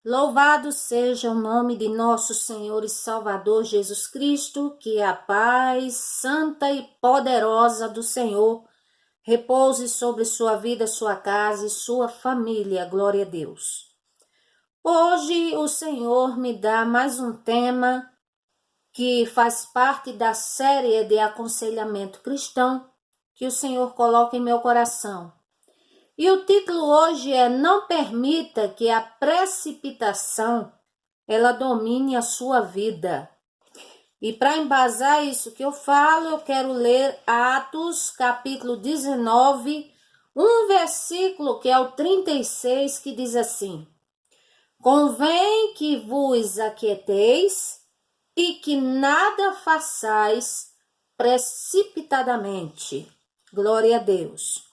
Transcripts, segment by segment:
Louvado seja o nome de nosso Senhor e Salvador Jesus Cristo, que a paz santa e poderosa do Senhor repouse sobre sua vida, sua casa e sua família. Glória a Deus. Hoje o Senhor me dá mais um tema que faz parte da série de aconselhamento cristão que o Senhor coloca em meu coração. E o título hoje é Não permita que a precipitação ela domine a sua vida. E para embasar isso que eu falo, eu quero ler Atos, capítulo 19, um versículo que é o 36, que diz assim: Convém que vos aquieteis e que nada façais precipitadamente. Glória a Deus.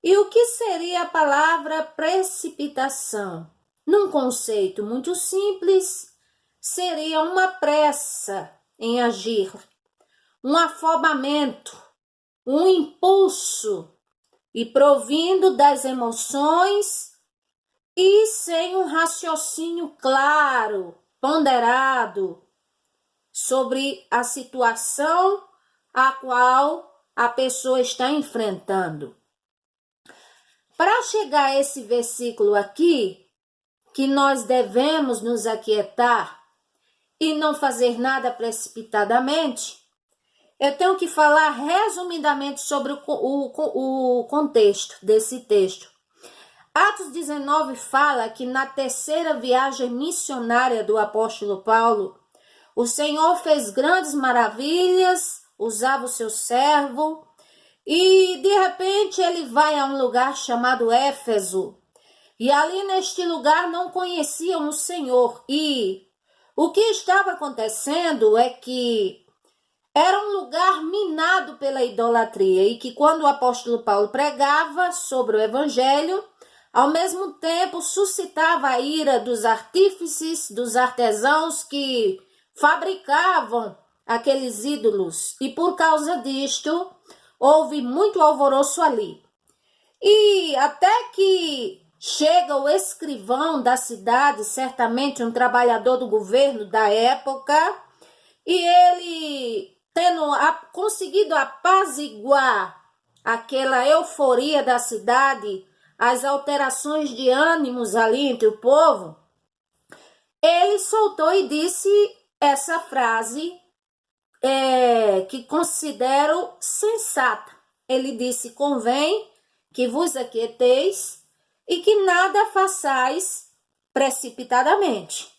E o que seria a palavra precipitação? Num conceito muito simples, seria uma pressa em agir, um afobamento, um impulso, e provindo das emoções e sem um raciocínio claro, ponderado sobre a situação a qual a pessoa está enfrentando. Para chegar a esse versículo aqui, que nós devemos nos aquietar e não fazer nada precipitadamente, eu tenho que falar resumidamente sobre o contexto desse texto. Atos 19 fala que na terceira viagem missionária do apóstolo Paulo, o Senhor fez grandes maravilhas, usava o seu servo, e de repente ele vai a um lugar chamado Éfeso. E ali neste lugar não conheciam o Senhor. E o que estava acontecendo é que era um lugar minado pela idolatria. E que quando o apóstolo Paulo pregava sobre o evangelho, ao mesmo tempo suscitava a ira dos artífices, dos artesãos que fabricavam aqueles ídolos. E por causa disto, houve muito alvoroço ali. E até que chega o escrivão da cidade, certamente um trabalhador do governo da época, e ele, tendo conseguido apaziguar aquela euforia da cidade, as alterações de ânimos ali entre o povo, ele soltou e disse essa frase que considero sensata. Ele disse: convém que vos aquieteis e que nada façais precipitadamente.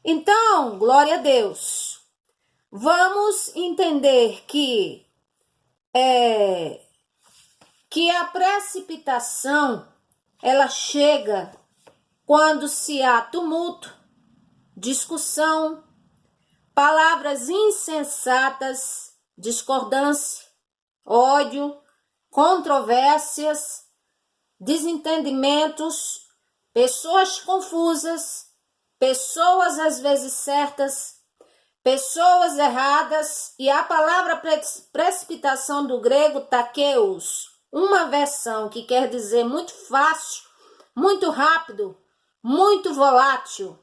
Então, glória a Deus, vamos entender que a precipitação ela chega quando se há tumulto, discussão, palavras insensatas, discordância, ódio, controvérsias, desentendimentos, pessoas confusas, pessoas às vezes certas, pessoas erradas, e a palavra precipitação do grego takeus, uma versão que quer dizer muito fácil, muito rápido, muito volátil.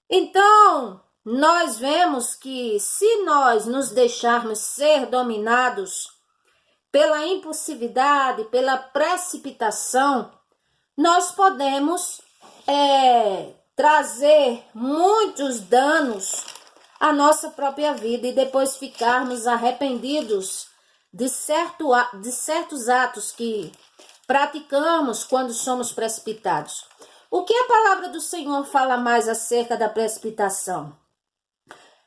Então, nós vemos que se nós nos deixarmos ser dominados pela impulsividade, pela precipitação, nós podemos trazer muitos danos à nossa própria vida e depois ficarmos arrependidos de certos atos que praticamos quando somos precipitados. O que a palavra do Senhor fala mais acerca da precipitação?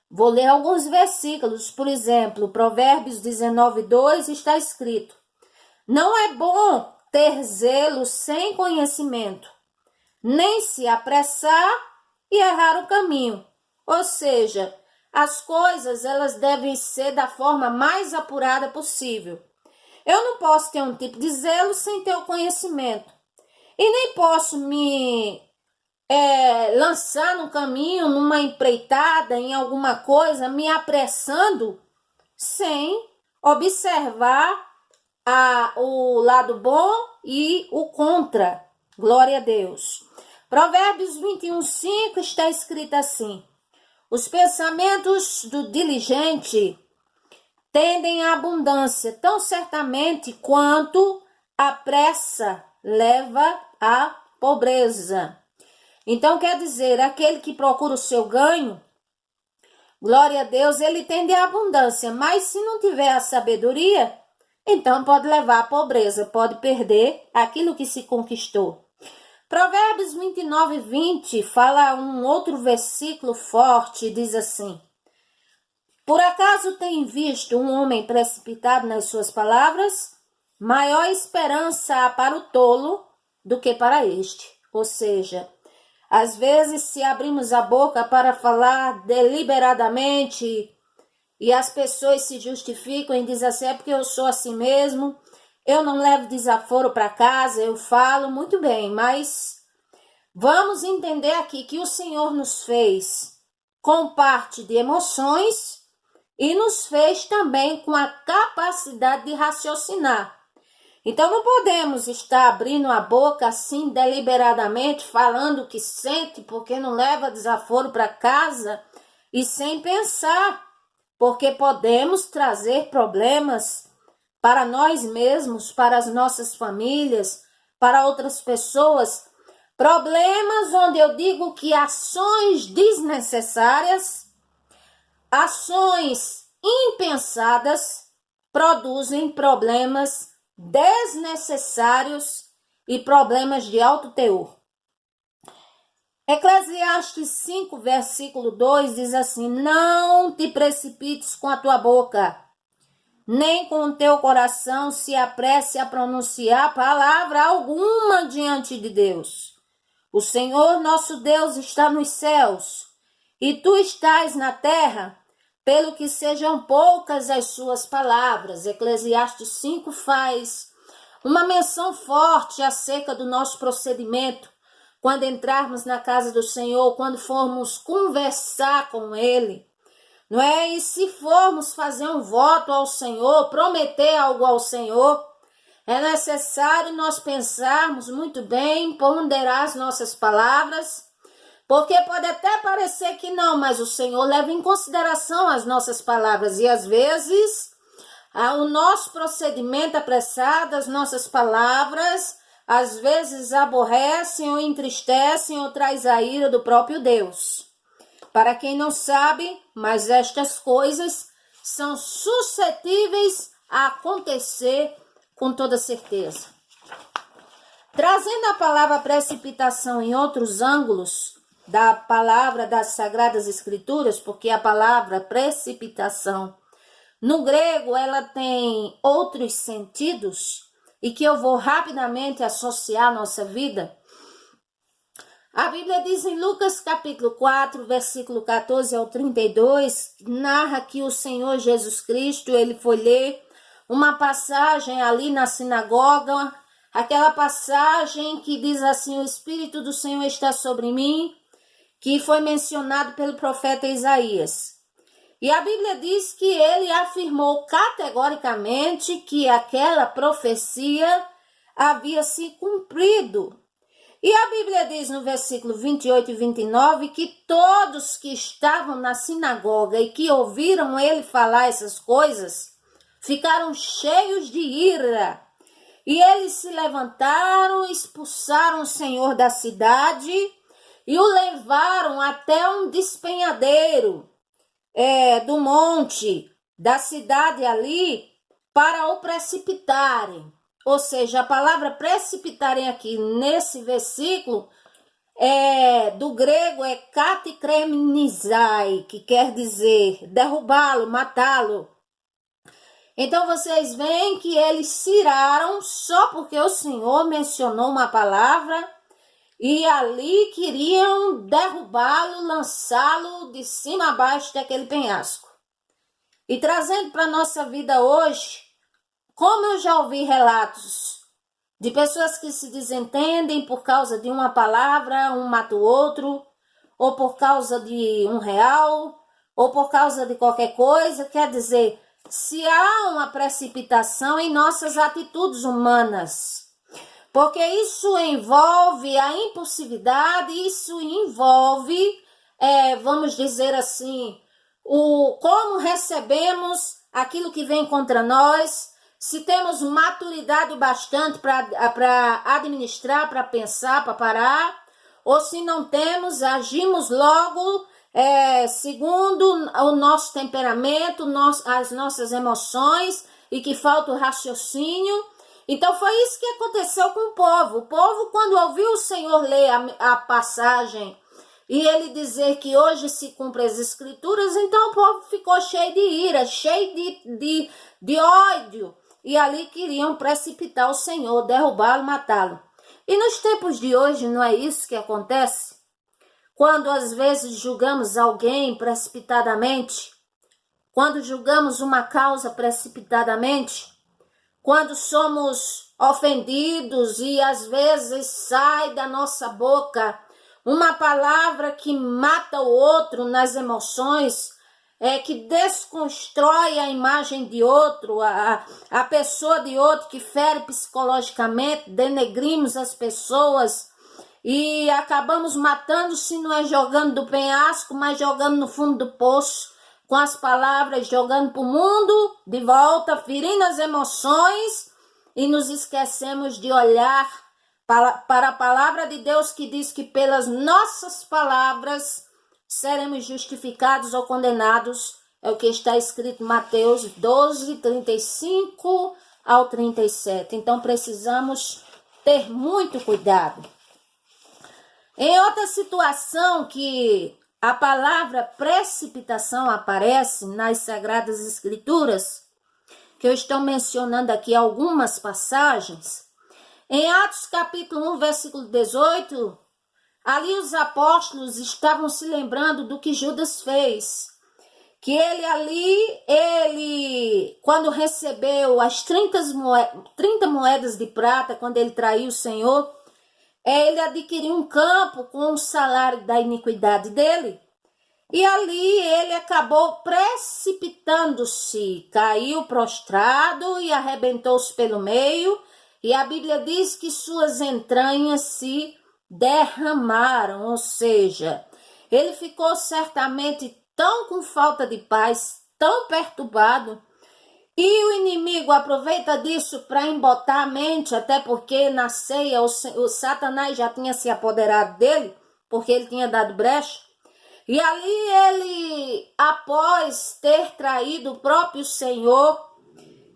Vou ler alguns versículos. Por exemplo, Provérbios 19:2 está escrito: Não é bom ter zelo sem conhecimento, nem se apressar e errar o caminho. Ou seja, as coisas elas devem ser da forma mais apurada possível. Eu não posso ter um tipo de zelo sem ter o conhecimento. E nem posso me lançar no caminho, numa empreitada, em alguma coisa, me apressando, sem observar o lado bom e o contra. Glória a Deus. Provérbios 21:5 está escrito assim: os pensamentos do diligente tendem à abundância, tão certamente quanto a pressa leva à pobreza. Então, quer dizer, aquele que procura o seu ganho, glória a Deus, ele tende à abundância, mas se não tiver a sabedoria, então pode levar à pobreza, pode perder aquilo que se conquistou. Provérbios 29:20 fala um outro versículo forte, diz assim: por acaso tem visto um homem precipitado nas suas palavras? Maior esperança há para o tolo do que para este. Ou seja, às vezes se abrimos a boca para falar deliberadamente e as pessoas se justificam e dizem assim, é porque eu sou assim mesmo, eu não levo desaforo para casa, eu falo muito bem, mas vamos entender aqui que o Senhor nos fez com parte de emoções e nos fez também com a capacidade de raciocinar. Então não podemos estar abrindo a boca assim deliberadamente, falando o que sente, porque não leva desaforo para casa e sem pensar, porque podemos trazer problemas para nós mesmos, para as nossas famílias, para outras pessoas, problemas onde eu digo que ações desnecessárias, ações impensadas produzem problemas desnecessários e problemas de alto teor. Eclesiastes 5, versículo 2 diz assim: não te precipites com a tua boca, nem com o teu coração se apresse a pronunciar palavra alguma diante de Deus. O Senhor nosso Deus está nos céus, e tu estás na terra, pelo que sejam poucas as suas palavras. Eclesiastes 5 faz uma menção forte acerca do nosso procedimento quando entrarmos na casa do Senhor, quando formos conversar com Ele, não é? E se formos fazer um voto ao Senhor, prometer algo ao Senhor, é necessário nós pensarmos muito bem, ponderar as nossas palavras, porque pode até parecer que não, mas o Senhor leva em consideração as nossas palavras e às vezes o nosso procedimento apressado, as nossas palavras, às vezes aborrecem ou entristecem ou traz a ira do próprio Deus. Para quem não sabe, mas estas coisas são suscetíveis a acontecer com toda certeza. Trazendo a palavra precipitação em outros ângulos da palavra das Sagradas Escrituras, porque a palavra precipitação, no grego, ela tem outros sentidos e que eu vou rapidamente associar à nossa vida. A Bíblia diz em Lucas capítulo 4, versículo 14 ao 32, narra que o Senhor Jesus Cristo, ele foi ler uma passagem ali na sinagoga, aquela passagem que diz assim, o Espírito do Senhor está sobre mim, que foi mencionado pelo profeta Isaías. E a Bíblia diz que ele afirmou categoricamente que aquela profecia havia se cumprido. E a Bíblia diz no versículo 28 e 29 que todos que estavam na sinagoga e que ouviram ele falar essas coisas ficaram cheios de ira. E eles se levantaram, expulsaram o Senhor da cidade e o levaram até um despenhadeiro do monte da cidade ali para o precipitarem. Ou seja, a palavra precipitarem aqui nesse versículo do grego é katikreminizai, que quer dizer derrubá-lo, matá-lo. Então vocês veem que eles se iraram só porque o Senhor mencionou uma palavra e ali queriam derrubá-lo, lançá-lo de cima a baixo daquele penhasco. E trazendo para a nossa vida hoje, como eu já ouvi relatos de pessoas que se desentendem por causa de uma palavra, um mata o outro, ou por causa de R$1, ou por causa de qualquer coisa, quer dizer, se há uma precipitação em nossas atitudes humanas. porque isso envolve a impulsividade, isso envolve, vamos dizer assim, como recebemos aquilo que vem contra nós, se temos maturidade bastante para administrar, para pensar, para parar, ou se não temos, agimos logo segundo o nosso temperamento, as nossas emoções, e que falta o raciocínio. Então foi isso que aconteceu com o povo. O povo, quando ouviu o Senhor ler a passagem e ele dizer que hoje se cumpre as escrituras, então o povo ficou cheio de ira, cheio de ódio, e ali queriam precipitar o Senhor, derrubá-lo, matá-lo. E nos tempos de hoje não é isso que acontece? Quando às vezes julgamos alguém precipitadamente, quando julgamos uma causa precipitadamente, quando somos ofendidos e às vezes sai da nossa boca uma palavra que mata o outro nas emoções, que desconstrói a imagem de outro, a pessoa de outro, que fere psicologicamente, denegrimos as pessoas e acabamos matando, se não é jogando do penhasco, mas jogando no fundo do poço, com as palavras, jogando para o mundo, de volta, ferindo as emoções, e nos esquecemos de olhar para a palavra de Deus, que diz que pelas nossas palavras seremos justificados ou condenados. É o que está escrito em Mateus 12, 35 ao 37. Então precisamos ter muito cuidado. Em outra situação que a palavra precipitação aparece nas Sagradas Escrituras, que eu estou mencionando aqui algumas passagens, em Atos capítulo 1, versículo 18, ali os apóstolos estavam se lembrando do que Judas fez, que ele quando recebeu as 30 moedas de prata, quando ele traiu o Senhor, ele adquiriu um campo com o salário da iniquidade dele. E ali ele acabou precipitando-se, caiu prostrado e arrebentou-se pelo meio. E a Bíblia diz que suas entranhas se derramaram, ou seja, ele ficou certamente tão com falta de paz, tão perturbado. E o inimigo aproveita disso para embotar a mente, até porque na ceia o Satanás já tinha se apoderado dele, porque ele tinha dado brecha. E ali ele, após ter traído o próprio Senhor,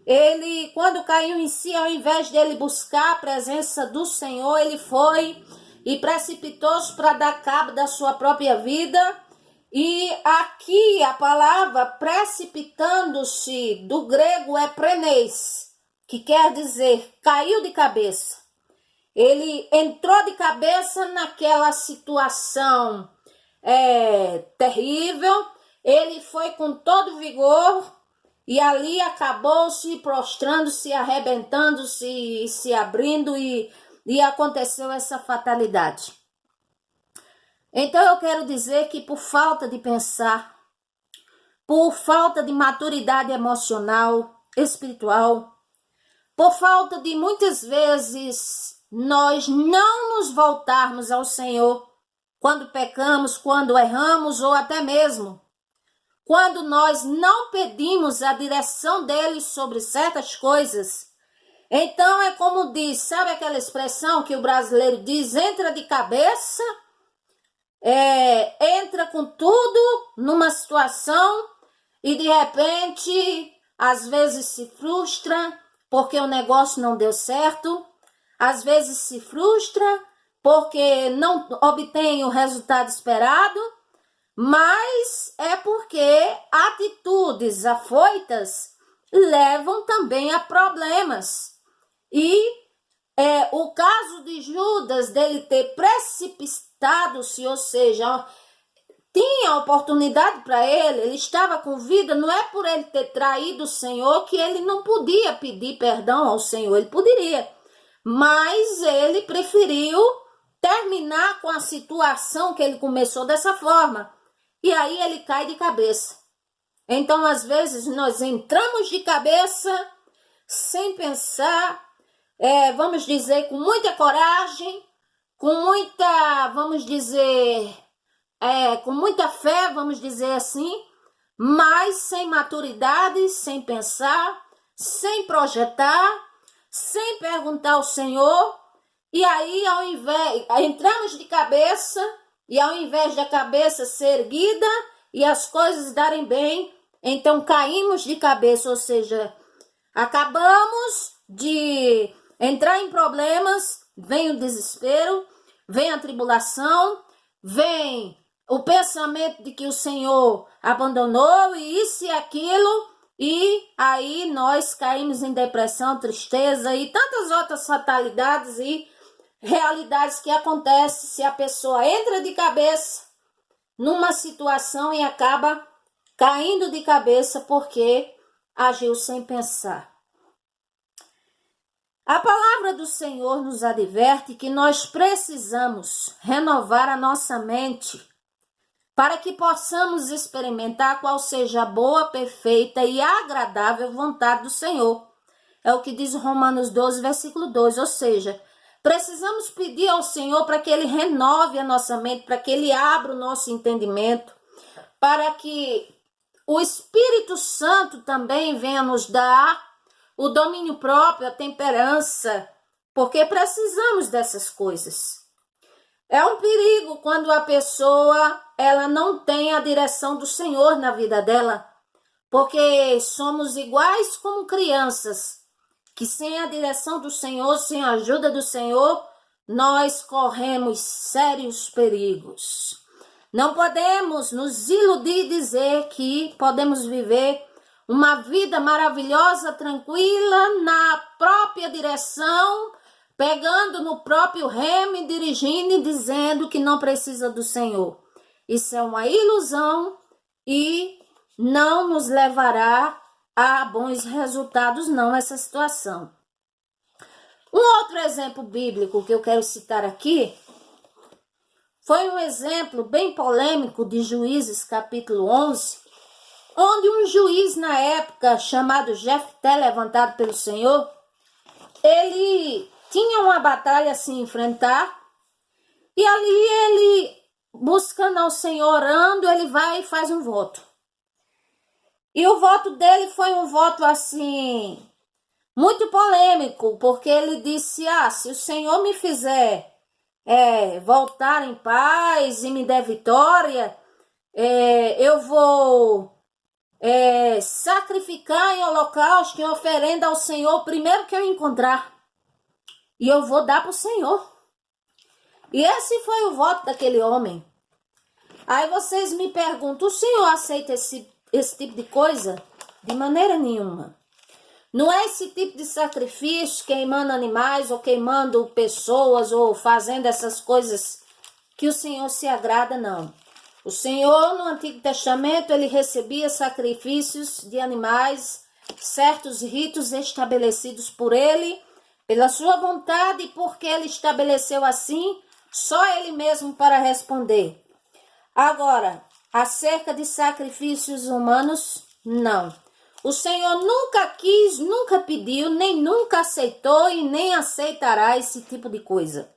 ele, quando caiu em si, ao invés dele buscar a presença do Senhor, ele foi e precipitou-se para dar cabo da sua própria vida. E aqui a palavra precipitando-se, do grego é prenez, que quer dizer caiu de cabeça. Ele entrou de cabeça naquela situação terrível, ele foi com todo vigor e ali acabou se prostrando, se arrebentando, se abrindo e aconteceu essa fatalidade. Então eu quero dizer que por falta de pensar, por falta de maturidade emocional, espiritual, por falta de muitas vezes nós não nos voltarmos ao Senhor quando pecamos, quando erramos ou até mesmo quando nós não pedimos a direção dele sobre certas coisas. Então é como diz, sabe aquela expressão que o brasileiro diz, entra de cabeça, entra com tudo numa situação e de repente às vezes se frustra porque o negócio não deu certo, às vezes se frustra porque não obtém o resultado esperado, mas é porque atitudes afoitas levam também a problemas. E o caso de Judas, dele ter precipitado-se, ou seja, tinha oportunidade para ele estava com vida, não é por ele ter traído o Senhor que ele não podia pedir perdão ao Senhor, ele poderia, mas ele preferiu terminar com a situação que ele começou dessa forma, e aí ele cai de cabeça. Então, às vezes, nós entramos de cabeça sem pensar, vamos dizer, com muita coragem, com muita, vamos dizer, com muita fé, vamos dizer assim, mas sem maturidade, sem pensar, sem projetar, sem perguntar ao Senhor. E aí, ao invés, entramos de cabeça, e ao invés da cabeça ser erguida e as coisas darem bem, então caímos de cabeça, ou seja, acabamos de entrar em problemas, vem o desespero, vem a tribulação, vem o pensamento de que o Senhor abandonou e isso e aquilo, e aí nós caímos em depressão, tristeza e tantas outras fatalidades e realidades que acontecem se a pessoa entra de cabeça numa situação e acaba caindo de cabeça porque agiu sem pensar. A palavra do Senhor nos adverte que nós precisamos renovar a nossa mente para que possamos experimentar qual seja a boa, perfeita e agradável vontade do Senhor. É o que diz Romanos 12, versículo 2, ou seja, precisamos pedir ao Senhor para que Ele renove a nossa mente, para que Ele abra o nosso entendimento, para que o Espírito Santo também venha nos dar o domínio próprio, a temperança, porque precisamos dessas coisas. É um perigo quando a pessoa ela não tem a direção do Senhor na vida dela, porque somos iguais como crianças, que sem a direção do Senhor, sem a ajuda do Senhor, nós corremos sérios perigos. Não podemos nos iludir e dizer que podemos viver uma vida maravilhosa, tranquila, na própria direção, pegando no próprio remo, dirigindo e dizendo que não precisa do Senhor. Isso é uma ilusão e não nos levará a bons resultados, não, essa situação. Um outro exemplo bíblico que eu quero citar aqui foi um exemplo bem polêmico de Juízes, capítulo 11, onde um juiz na época, chamado Jefté, levantado pelo Senhor, ele tinha uma batalha a se enfrentar, e ali ele, buscando ao Senhor, orando, ele vai e faz um voto. E o voto dele foi um voto assim, muito polêmico, porque ele disse, se o Senhor me fizer voltar em paz e me der vitória, eu vou sacrificar em holocausto, em oferenda ao Senhor, o primeiro que eu encontrar. E eu vou dar para o Senhor. E esse foi o voto daquele homem. Aí vocês me perguntam, o Senhor aceita esse tipo de coisa? De maneira nenhuma. Não é esse tipo de sacrifício, queimando animais, ou queimando pessoas, ou fazendo essas coisas que o Senhor se agrada, não. O Senhor, no Antigo Testamento, ele recebia sacrifícios de animais, certos ritos estabelecidos por ele, pela sua vontade, e porque ele estabeleceu assim, só ele mesmo para responder. Agora, acerca de sacrifícios humanos, não. O Senhor nunca quis, nunca pediu, nem nunca aceitou e nem aceitará esse tipo de coisa.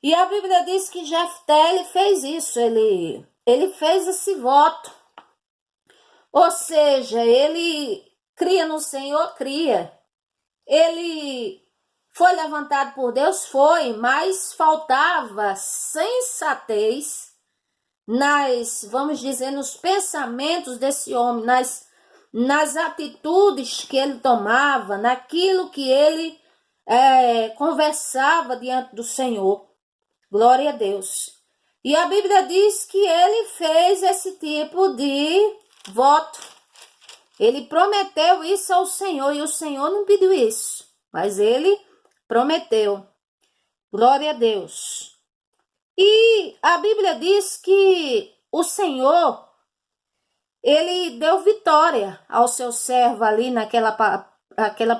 E a Bíblia diz que Jefté, ele fez isso, ele fez esse voto. Ou seja, ele cria no Senhor, cria. Ele foi levantado por Deus, foi, mas faltava sensatez vamos dizer, nos pensamentos desse homem, nas atitudes que ele tomava, naquilo que ele conversava diante do Senhor. Glória a Deus. E a Bíblia diz que ele fez esse tipo de voto. Ele prometeu isso ao Senhor e o Senhor não pediu isso, mas ele prometeu. Glória a Deus. E a Bíblia diz que o Senhor, ele deu vitória ao seu servo ali naquela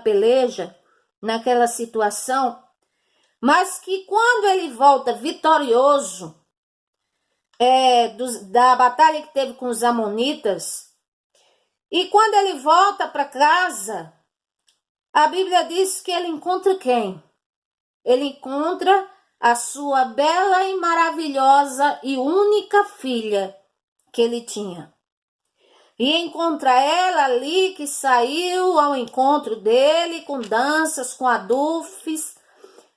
peleja, naquela situação, mas que quando ele volta vitorioso da batalha que teve com os amonitas, e quando ele volta para casa, a Bíblia diz que ele encontra quem? Ele encontra a sua bela e maravilhosa e única filha que ele tinha. E encontra ela ali que saiu ao encontro dele com danças, com adufes,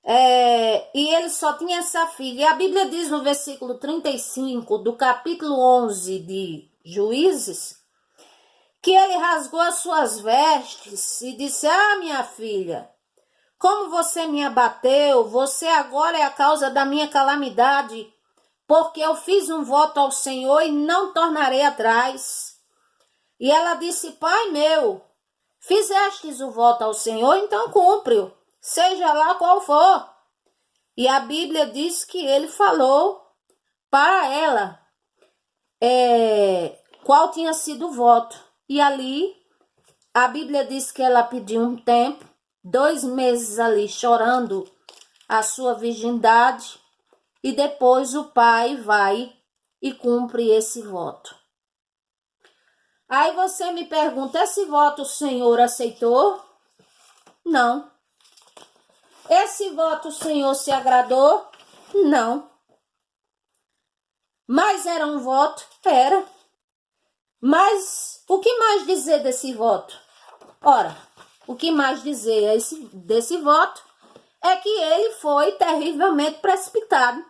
e ele só tinha essa filha. E a Bíblia diz no versículo 35 do capítulo 11 de Juízes, que ele rasgou as suas vestes e disse: "Ah, minha filha, como você me abateu, você agora é a causa da minha calamidade, porque eu fiz um voto ao Senhor e não tornarei atrás." E ela disse: "Pai meu, fizestes o voto ao Senhor, então cumpre-o, seja lá qual for." E a Bíblia diz que ele falou para ela qual tinha sido o voto. E ali, a Bíblia diz que ela pediu um tempo, 2 meses ali chorando a sua virgindade, e depois o pai vai e cumpre esse voto. Aí você me pergunta: esse voto o Senhor aceitou? Não. Esse voto o Senhor se agradou? Não. Mas era um voto? Era. Mas o que mais dizer desse voto? Ora, o que mais dizer desse voto é que ele foi terrivelmente precipitado.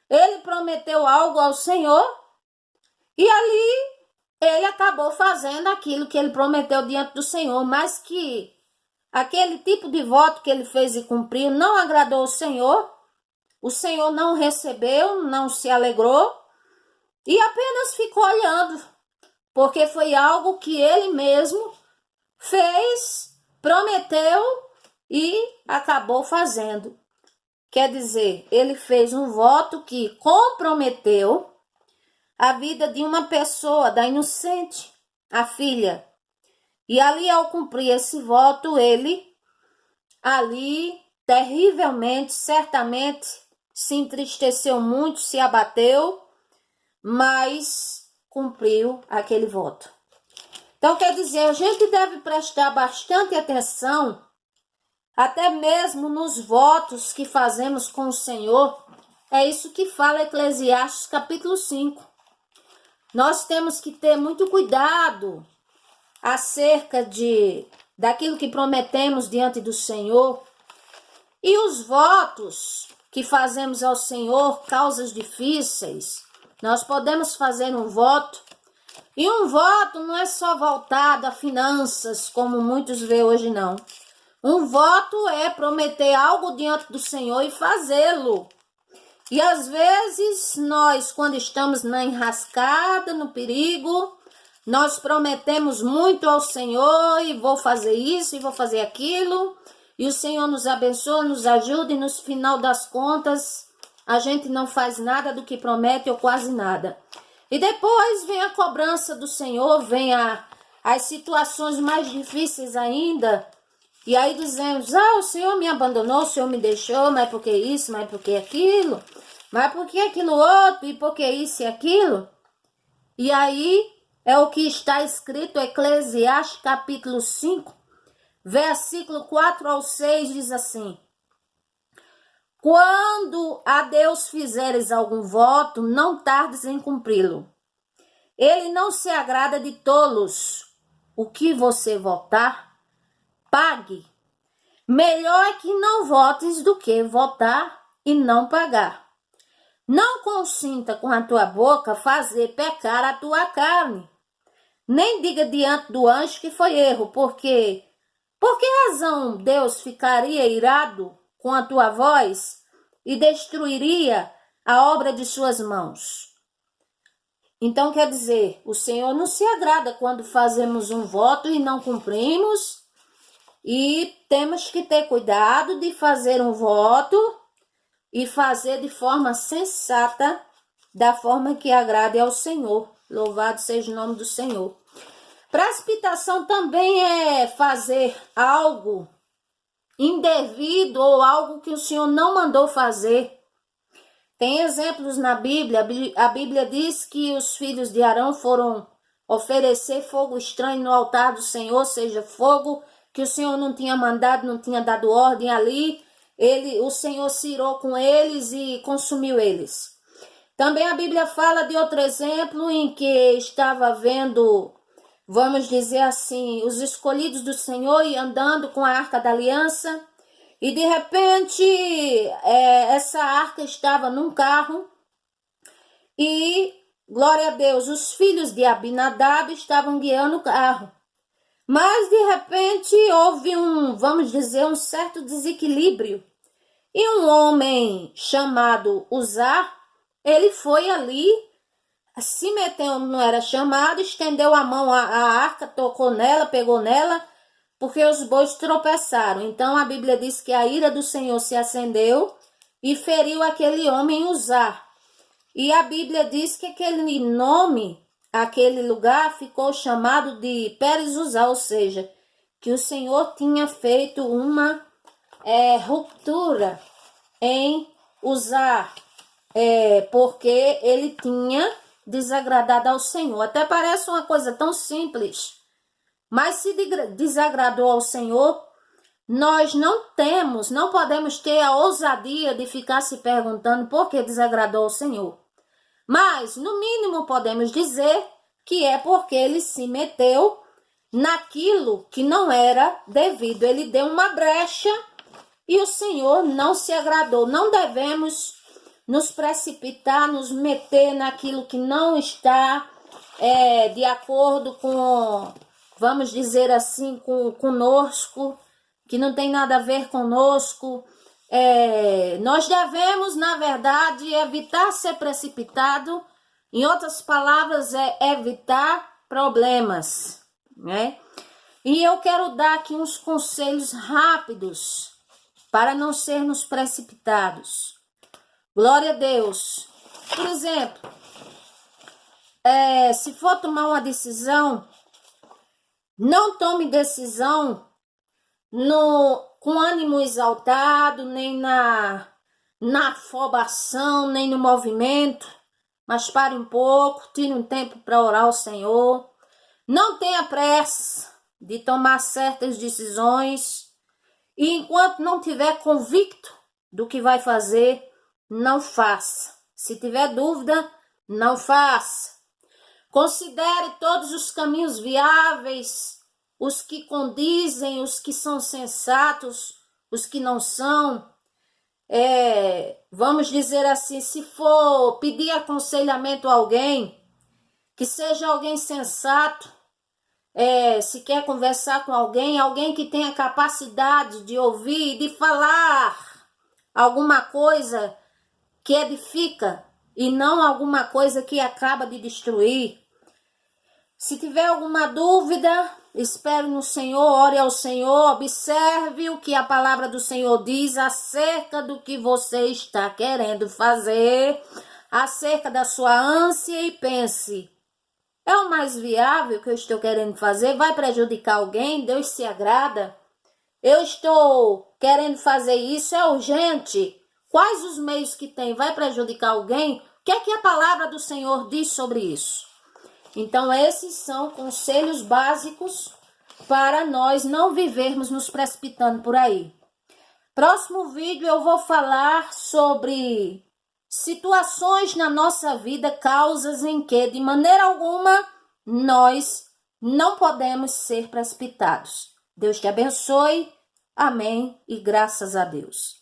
Ele prometeu algo ao Senhor e ali ele acabou fazendo aquilo que ele prometeu diante do Senhor, mas que aquele tipo de voto que ele fez e cumpriu não agradou o Senhor não recebeu, não se alegrou e apenas ficou olhando, porque foi algo que ele mesmo fez, prometeu e acabou fazendo. Quer dizer, ele fez um voto que comprometeu a vida de uma pessoa, da inocente, a filha. E ali, ao cumprir esse voto, ele ali terrivelmente, certamente, se entristeceu muito, se abateu, mas cumpriu aquele voto. Então, quer dizer, a gente deve prestar bastante atenção, até mesmo nos votos que fazemos com o Senhor. É isso que fala Eclesiastes capítulo 5. Nós temos que ter muito cuidado acerca daquilo que prometemos diante do Senhor. E os votos que fazemos ao Senhor, causas difíceis, nós podemos fazer um voto. E um voto não é só voltado a finanças, como muitos vê hoje, não. Um voto é prometer algo diante do Senhor e fazê-lo. E às vezes nós, quando estamos na enrascada, no perigo, nós prometemos muito ao Senhor e vou fazer isso e vou fazer aquilo. E o Senhor nos abençoa, nos ajuda e no final das contas a gente não faz nada do que promete ou quase nada. E depois vem a cobrança do Senhor, vem as situações mais difíceis ainda. E aí dizemos: ah, o Senhor me abandonou, o Senhor me deixou, mas por que isso, mas por que aquilo? Mas por que aquilo outro, e por que isso e aquilo? E aí é o que está escrito em Eclesiastes capítulo 5, versículo 4 ao 6, diz assim: quando a Deus fizeres algum voto, não tardes em cumpri-lo. Ele não se agrada de tolos. O que você votar, pague. Melhor é que não votes do que votar e não pagar. Não consinta com a tua boca fazer pecar a tua carne. Nem diga diante do anjo que foi erro, porque por que razão Deus ficaria irado com a tua voz e destruiria a obra de suas mãos? Então, quer dizer, o Senhor não se agrada quando fazemos um voto e não cumprimos, e temos que ter cuidado de fazer um voto e fazer de forma sensata, da forma que agrade ao Senhor. Louvado seja o nome do Senhor. Precipitação também é fazer algo indevido ou algo que o Senhor não mandou fazer. Tem exemplos na Bíblia. A Bíblia diz que os filhos de Arão foram oferecer fogo estranho no altar do Senhor, ou seja, fogo que o Senhor não tinha mandado, não tinha dado ordem ali, o Senhor se irou com eles e consumiu eles. Também a Bíblia fala de outro exemplo em que estava vendo, vamos dizer assim, os escolhidos do Senhor e andando com a Arca da Aliança, e de repente essa arca estava num carro e, glória a Deus, os filhos de Abinadab estavam guiando o carro. Mas de repente houve vamos dizer, um certo desequilíbrio. E um homem chamado Uzá, ele foi ali, se meteu onde não era chamado, estendeu a mão à arca, tocou nela, pegou nela, porque os bois tropeçaram. Então a Bíblia diz que a ira do Senhor se acendeu e feriu aquele homem Uzá. E a Bíblia diz que aquele nome, aquele lugar, ficou chamado de Pérez Uzá, ou seja, que o Senhor tinha feito uma ruptura em Uzá, porque ele tinha desagradado ao Senhor. Até parece uma coisa tão simples, mas se desagradou ao Senhor, nós não podemos ter a ousadia de ficar se perguntando por que desagradou ao Senhor. Mas, no mínimo, podemos dizer que é porque ele se meteu naquilo que não era devido. Ele deu uma brecha e o Senhor não se agradou. Não devemos nos precipitar, nos meter naquilo que não está de acordo com, vamos dizer assim, conosco, que não tem nada a ver conosco. Nós devemos, na verdade, evitar ser precipitado. Em outras palavras, evitar problemas, né? E eu quero dar aqui uns conselhos rápidos para não sermos precipitados. Glória a Deus. Por exemplo, se for tomar uma decisão, não tome decisão com ânimo exaltado, nem na afobação, nem no movimento, mas pare um pouco, tire um tempo para orar ao Senhor. Não tenha pressa de tomar certas decisões e enquanto não tiver convicto do que vai fazer, não faça. Se tiver dúvida, não faça. Considere todos os caminhos viáveis, os que condizem, os que são sensatos, os que não são. Vamos dizer assim, se for pedir aconselhamento a alguém, que seja alguém sensato. Se quer conversar com alguém que tenha capacidade de ouvir, de falar alguma coisa que edifica e não alguma coisa que acaba de destruir. Se tiver alguma dúvida, espere no Senhor, ore ao Senhor, observe o que a palavra do Senhor diz acerca do que você está querendo fazer, acerca da sua ânsia e pense: é o mais viável que eu estou querendo fazer? Vai prejudicar alguém? Deus se agrada? Eu estou querendo fazer isso? É urgente? Quais os meios que tem? Vai prejudicar alguém? O que é que a palavra do Senhor diz sobre isso? Então, esses são conselhos básicos para nós não vivermos nos precipitando por aí. Próximo vídeo eu vou falar sobre situações na nossa vida, causas em que, de maneira alguma, nós não podemos ser precipitados. Deus te abençoe. Amém e graças a Deus.